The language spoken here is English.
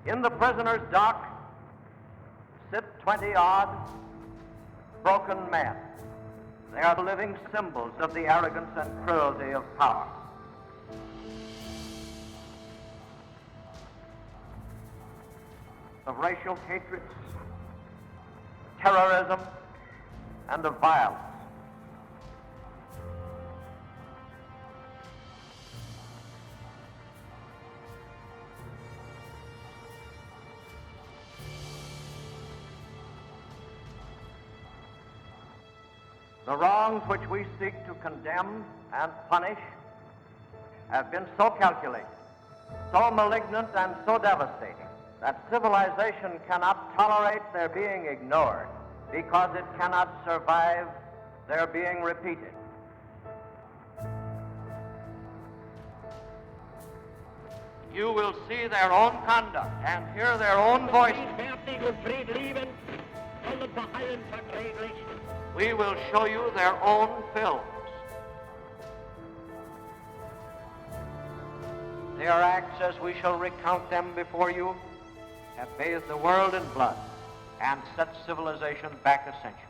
In the prisoner's dock sit 20-odd broken men. They are the living symbols of the arrogance and cruelty of power. Of racial hatreds, terrorism, and of violence. The wrongs which we seek to condemn and punish have been so calculated, so malignant, and so devastating that civilization cannot tolerate their being ignored because it cannot survive their being repeated. You will see their own conduct and hear their own voices. We will show you their own films. Their acts, as we shall recount them before you, have bathed the world in blood and set civilization back a century.